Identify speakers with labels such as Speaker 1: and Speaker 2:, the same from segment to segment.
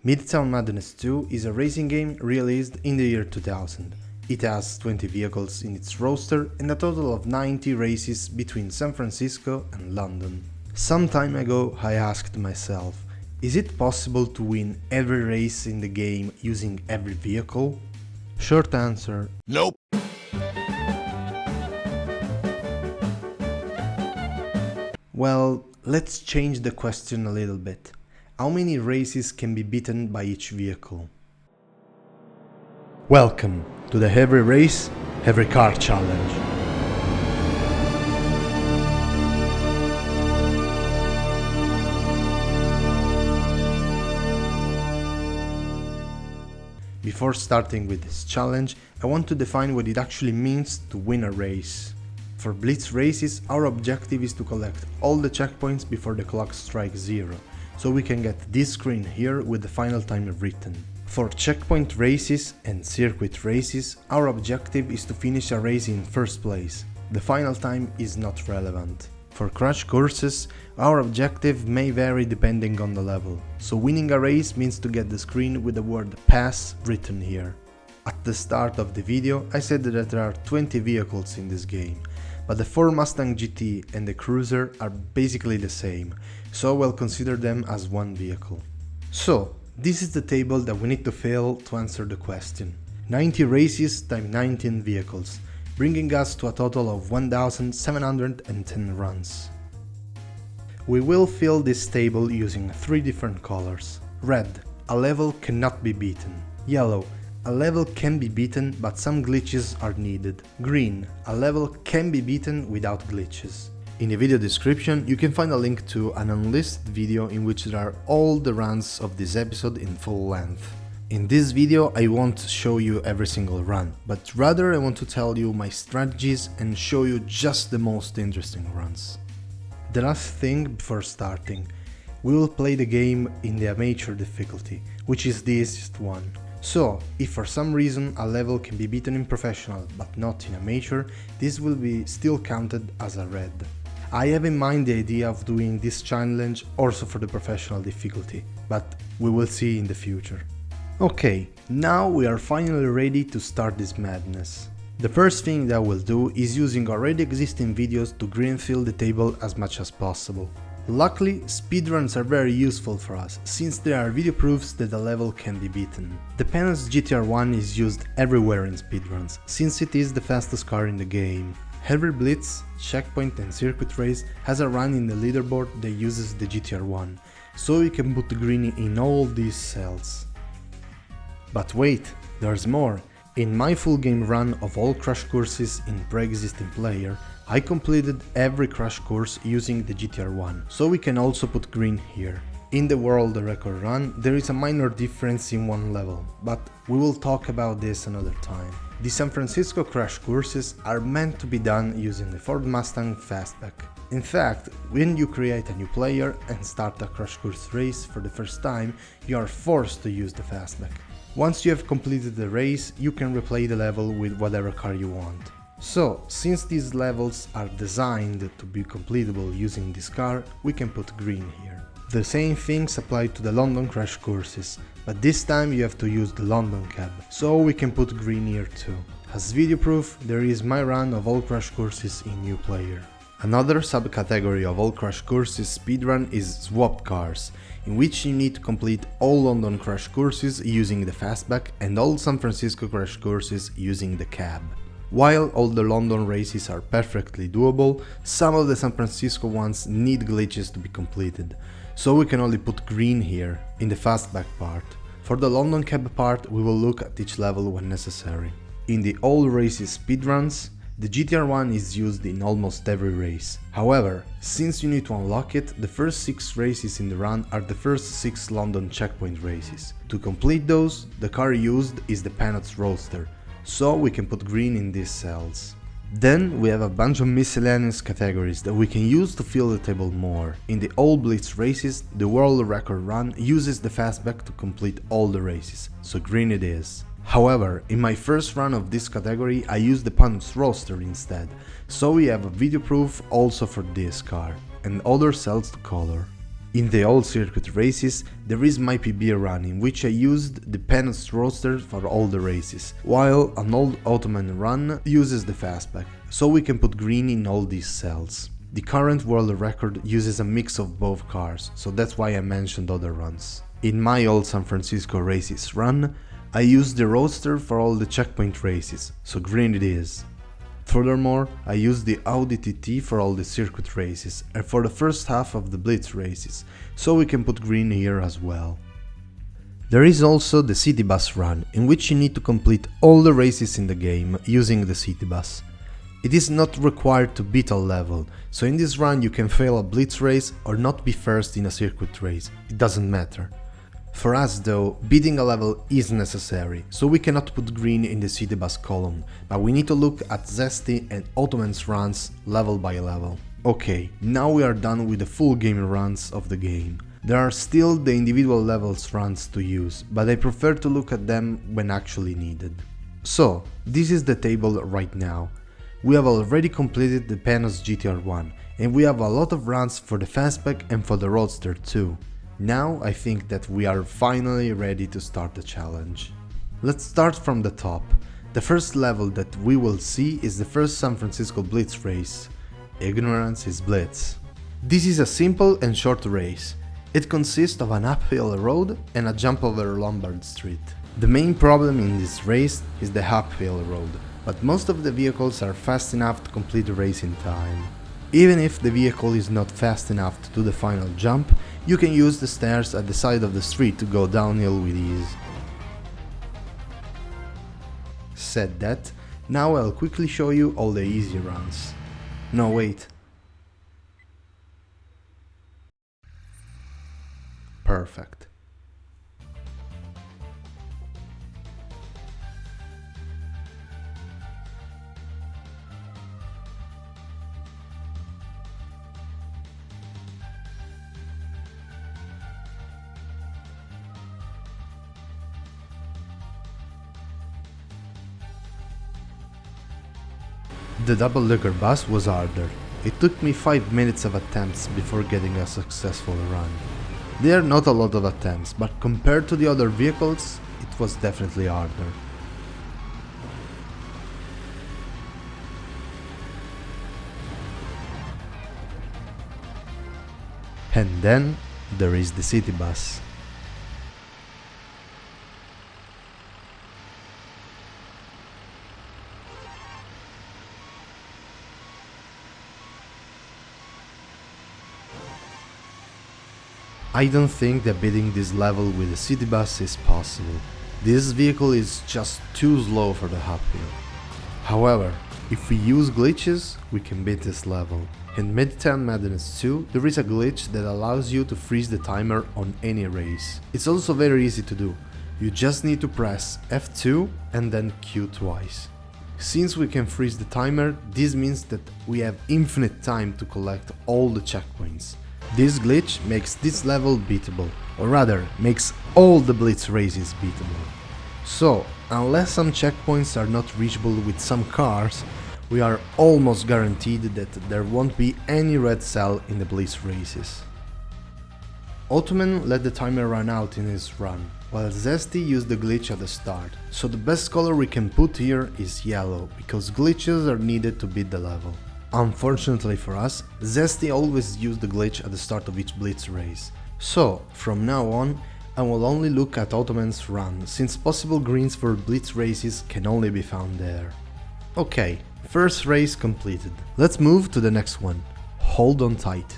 Speaker 1: Midtown Madness 2 is a racing game released in the year 2000. It has 20 vehicles in its roster and a total of 90 races between San Francisco and London. Some time ago I asked myself, is it possible to win every race in the game using every vehicle? Short answer:
Speaker 2: Nope.
Speaker 1: Well, let's change the question a little bit. How many races can be beaten by each vehicle? Welcome to the Every Race, Every Car Challenge. Before starting with this challenge, I want to define what it actually means to win a race. For Blitz Races, our objective is to collect all the checkpoints before the clock strikes 0, so we can get this screen here with the final time written. For checkpoint races and circuit races, our objective is to finish a race in first place. The final time is not relevant. For crash courses, our objective may vary depending on the level, so winning a race means to get the screen with the word pass written here. At the start of the video I said that there are 20 vehicles in this game, but the Ford Mustang GT and the Cruiser are basically the same, so we'll consider them as one vehicle. So, this is the table that we need to fill to answer the question. 90 races times 19 vehicles, bringing us to a total of 1710 runs. We will fill this table using 3 different colors. Red, a level cannot be beaten. Yellow, a level can be beaten but some glitches are needed. Green, a level can be beaten without glitches. In the video description you can find a link to an unlisted video in which there are all the runs of this episode in full length. In this video I won't show you every single run, but rather I want to tell you my strategies and show you just the most interesting runs. The last thing before starting, we will play the game in the amateur difficulty, which is the easiest one. So, if for some reason a level can be beaten in professional but not in amateur, this will be still counted as a red. I have in mind the idea of doing this challenge also for the professional difficulty, but we will see in the future. Okay, now we are finally ready to start this madness. The first thing that we'll do is using already existing videos to greenfield the table as much as possible. Luckily, speedruns are very useful for us, since there are video proofs that a level can be beaten. The Penance GTR1 is used everywhere in speedruns, since it is the fastest car in the game. Every Blitz, checkpoint and circuit race has a run in the leaderboard that uses the GTR1, so you can put green in all these cells. But wait, there's more! In my full game run of all crash courses in pre-existing player, I completed every crash course using the GTR1, so we can also put green here. In the world record run, there is a minor difference in one level, but we will talk about this another time. The San Francisco crash courses are meant to be done using the Ford Mustang Fastback. In fact, when you create a new player and start a crash course race for the first time, you are forced to use the Fastback. Once you have completed the race, you can replay the level with whatever car you want. So, since these levels are designed to be completable using this car, we can put green here. The same things apply to the London crash courses, but this time you have to use the London cab, so we can put green here too. As video proof, there is my run of all crash courses in new player. Another subcategory of all crash courses speedrun is swap cars, in which you need to complete all London crash courses using the fastback and all San Francisco crash courses using the cab. While all the London races are perfectly doable, some of the San Francisco ones need glitches to be completed, so we can only put green here, in the fastback part. For the London cab part, we will look at each level when necessary. In the all races speedruns, the GTR1 is used in almost every race. However, since you need to unlock it, the first 6 races in the run are the first 6 London checkpoint races. To complete those, the car used is the Penance Roadster, so we can put green in these cells. Then we have a bunch of miscellaneous categories that we can use to fill the table more. In the all Blitz races, the world record run uses the fastback to complete all the races, so green it is. However, in my first run of this category I used the Penance Roadster instead, so we have a video proof also for this car, and other cells to color. In the old circuit races, there is my PB run in which I used the Penos roadster for all the races, while an old Ottoman run uses the fastback, so we can put green in all these cells. The current world record uses a mix of both cars, so that's why I mentioned other runs. In my old San Francisco races run, I used the roadster for all the checkpoint races, so green it is. Furthermore, I used the Audi TT for all the circuit races and for the first half of the Blitz races, so we can put green here as well. There is also the city bus run, in which you need to complete all the races in the game using the city bus. It is not required to beat a level, so in this run you can fail a Blitz race or not be first in a circuit race, it doesn't matter. For us though, beating a level is necessary, so we cannot put green in the city bus column, but we need to look at Zesty and Ottoman's runs level by level. Okay, now we are done with the full game runs of the game. There are still the individual levels runs to use, but I prefer to look at them when actually needed. So, this is the table right now. We have already completed the Penos GTR1, and we have a lot of runs for the fastback and for the roadster too. Now I think that we are finally ready to start the challenge. Let's start from the top. The first level that we will see is the first San Francisco Blitz race. Ignorance is Blitz. This is a simple and short race. It consists of an uphill road and a jump over Lombard Street. The main problem in this race is the uphill road, but most of the vehicles are fast enough to complete the race in time. Even if the vehicle is not fast enough to do the final jump, you can use the stairs at the side of the street to go downhill with ease. Said that, now I'll quickly show you all the easy runs. No, wait. Perfect. The double-decker bus was harder. It took me 5 minutes of attempts before getting a successful run. There are not a lot of attempts, but compared to the other vehicles, it was definitely harder. And then there is the city bus. I don't think that beating this level with the city bus is possible. This vehicle is just too slow for the uphill. However, if we use glitches, we can beat this level. In Midtown Madness 2, there is a glitch that allows you to freeze the timer on any race. It's also very easy to do. You just need to press F2 and then Q twice. Since we can freeze the timer, this means that we have infinite time to collect all the checkpoints. This glitch makes this level beatable, or rather, makes all the Blitz races beatable. So, unless some checkpoints are not reachable with some cars, we are almost guaranteed that there won't be any red cell in the Blitz races. Ottoman let the timer run out in his run, while Zesty used the glitch at the start, so the best color we can put here is yellow, because glitches are needed to beat the level. Unfortunately for us, Zesty always used the glitch at the start of each Blitz race. So, from now on, I will only look at Ottoman's run, since possible greens for Blitz races can only be found there. Okay, first race completed. Let's move to the next one. Hold on tight.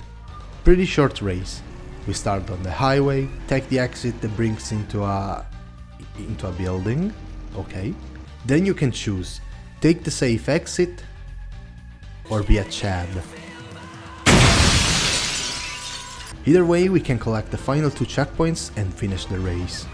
Speaker 1: Pretty short race. We start on the highway, take the exit that brings into a building. Okay. Then you can choose, take the safe exit or be a Chad. Either way, we can collect the final 2 checkpoints and finish the race.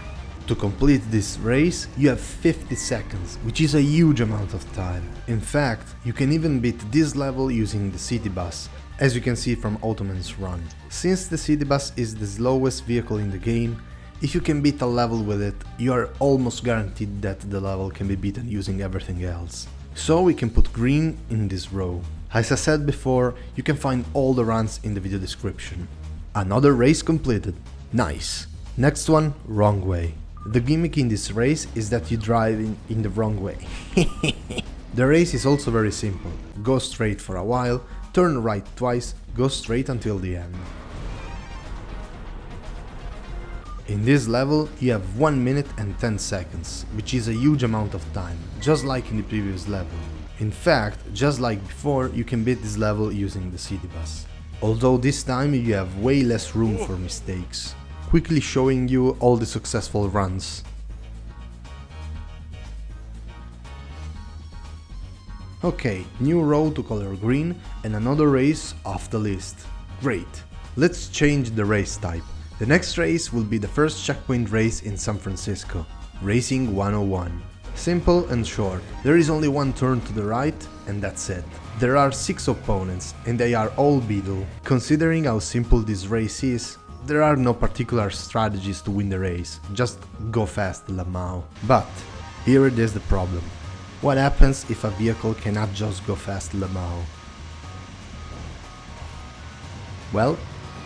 Speaker 1: To complete this race, you have 50 seconds, which is a huge amount of time. In fact, you can even beat this level using the city bus, as you can see from Ottoman's run. Since the city bus is the slowest vehicle in the game, if you can beat a level with it, you are almost guaranteed that the level can be beaten using everything else. So we can put green in this row. As I said before, you can find all the runs in the video description. Another race completed. Nice. Next one, wrong way. The gimmick in this race is that you drive in the wrong way. The race is also very simple. Go straight for a while, turn right twice, go straight until the end. In this level, you have 1 minute and 10 seconds, which is a huge amount of time, just like in the previous level. In fact, just like before, you can beat this level using the city bus. Although this time you have way less room for mistakes. Quickly showing you all the successful runs. Okay, new row to color green and another race off the list. Great. Let's change the race type. The next race will be the first checkpoint race in San Francisco, Racing 101. Simple and short, there is only one turn to the right and that's it. There are 6 opponents and they are all Beetle. Considering how simple this race is, there are no particular strategies to win the race, just go fast Lamau. But here it is the problem. What happens if a vehicle cannot just go fast Lamau? Well,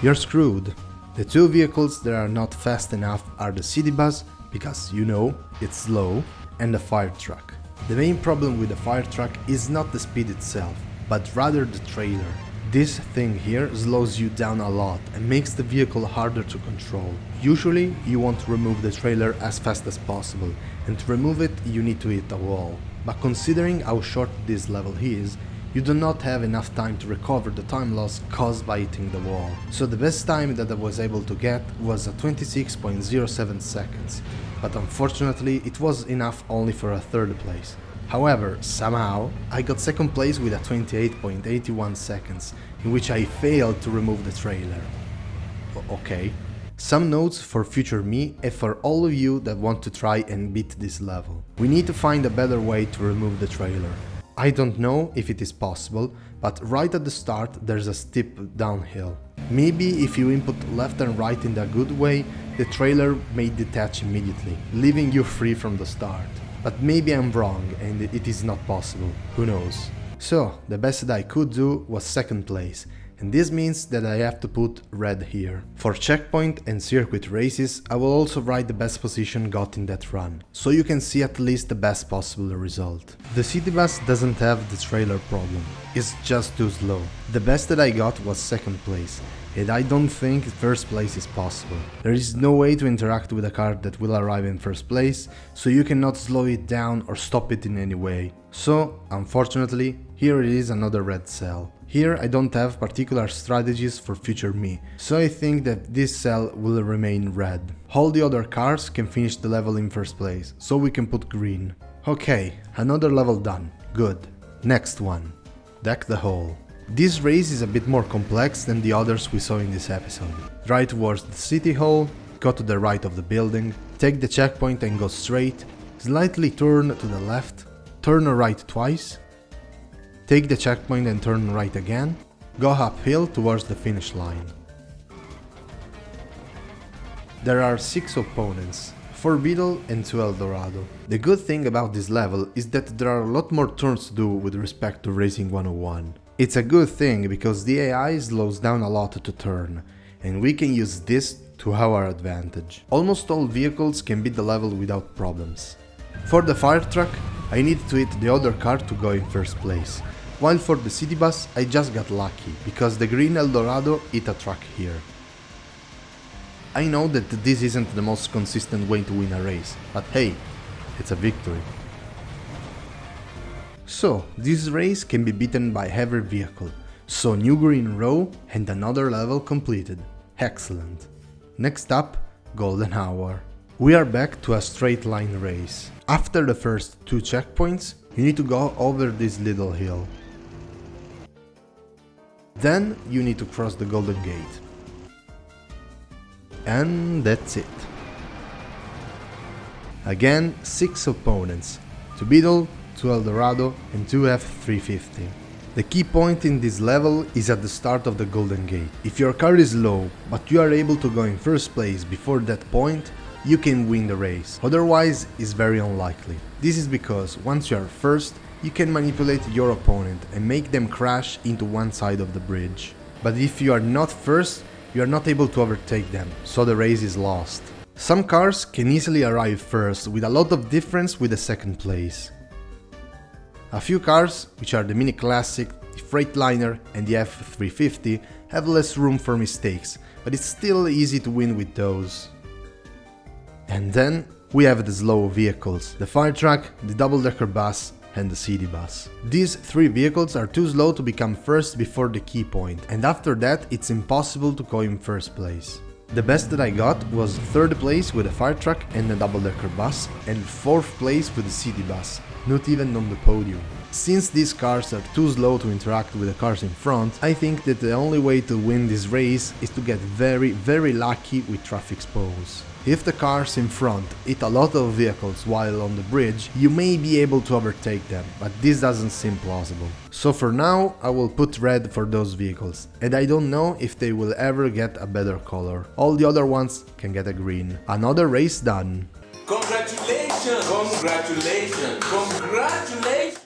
Speaker 1: you're screwed. The 2 vehicles that are not fast enough are the city bus, because you know, it's slow, and the fire truck. The main problem with the fire truck is not the speed itself, but rather the trailer. This thing here slows you down a lot and makes the vehicle harder to control. Usually you want to remove the trailer as fast as possible, and to remove it you need to hit a wall. But considering how short this level is, you do not have enough time to recover the time loss caused by hitting the wall. So the best time that I was able to get was at 26.07 seconds, but unfortunately it was enough only for a 3rd place. However, somehow, I got 2nd place with a 28.81 seconds, in which I failed to remove the trailer. Okay. Some notes for future me and for all of you that want to try and beat this level. We need to find a better way to remove the trailer. I don't know if it is possible, but right at the start there's a steep downhill. Maybe if you input left and right in a good way, the trailer may detach immediately, leaving you free from the start. But maybe I'm wrong and it is not possible, who knows. So, the best that I could do was 2nd place, and this means that I have to put red here. For checkpoint and circuit races, I will also write the best position got in that run, so you can see at least the best possible result. The city bus doesn't have the trailer problem, it's just too slow. The best that I got was 2nd place, and I don't think 1st place is possible. There is no way to interact with a car that will arrive in 1st place, so you cannot slow it down or stop it in any way. So, unfortunately, here it is another red cell. Here I don't have particular strategies for future me, so I think that this cell will remain red. All the other cars can finish the level in 1st place, so we can put green. Okay, another level done. Good. Next one. Deck the hole. This race is a bit more complex than the others we saw in this episode. Drive towards the city hall, go to the right of the building, take the checkpoint and go straight, slightly turn to the left, turn right twice, take the checkpoint and turn right again, go uphill towards the finish line. There are 6 opponents, 4 Beetle and 2 Eldorado. The good thing about this level is that there are a lot more turns to do with respect to Racing 101. It's a good thing because the AI slows down a lot to turn, and we can use this to our advantage. Almost all vehicles can beat the level without problems. For the fire truck, I needed to hit the other car to go in 1st place, while for the city bus I just got lucky, because the green Eldorado hit a truck here. I know that this isn't the most consistent way to win a race, but hey, it's a victory. So, this race can be beaten by every vehicle, so new green row and another level completed. Excellent. Next up, golden hour. We are back to a straight line race. After the first 2 checkpoints, you need to go over this little hill. Then you need to cross the golden gate. And that's it. Again, 6 opponents, 2 Beetle, 2 Eldorado and 2 F350. The key point in this level is at the start of the golden gate. If your car is low, but you are able to go in 1st place before that point, you can win the race. Otherwise, it's very unlikely. This is because once you are 1st, you can manipulate your opponent and make them crash into one side of the bridge. But if you are not 1st, you are not able to overtake them, so the race is lost. Some cars can easily arrive first, with a lot of difference with the second place. A few cars, which are the Mini Classic, the Freightliner and the F350, have less room for mistakes, but it's still easy to win with those. And then we have the slow vehicles, the fire truck, the double-decker bus and the city bus. These three vehicles are too slow to become first before the key point, and after that it's impossible to go in first place. The best that I got was third place with a fire truck and a double-decker bus, and fourth place with the city bus, not even on the podium. Since these cars are too slow to interact with the cars in front, I think that the only way to win this race is to get very lucky with traffic spawns. If the cars in front hit a lot of vehicles while on the bridge, you may be able to overtake them, but this doesn't seem plausible. So for now, I will put red for those vehicles, and I don't know if they will ever get a better color. All the other ones can get a green. Another race done.
Speaker 2: Congratulations! Congratulations! Congratulations!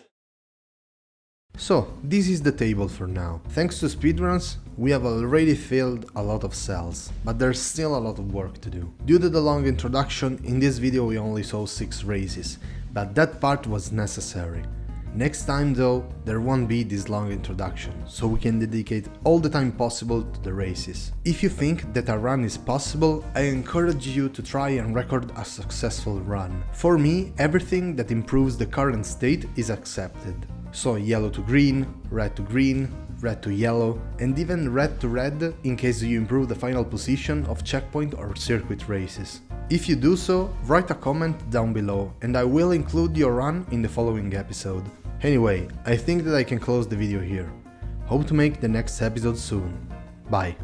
Speaker 1: So, this is the table for now. Thanks to speedruns, we have already filled a lot of cells, but there's still a lot of work to do. Due to the long introduction, in this video we only saw 6 races, but that part was necessary. Next time though, there won't be this long introduction, so we can dedicate all the time possible to the races. If you think that a run is possible, I encourage you to try and record a successful run. For me, everything that improves the current state is accepted. So yellow to green, red to yellow, and even red to red in case you improve the final position of checkpoint or circuit races. If you do so, write a comment down below and I will include your run in the following episode. Anyway, I think that I can close the video here. Hope to make the next episode soon. Bye.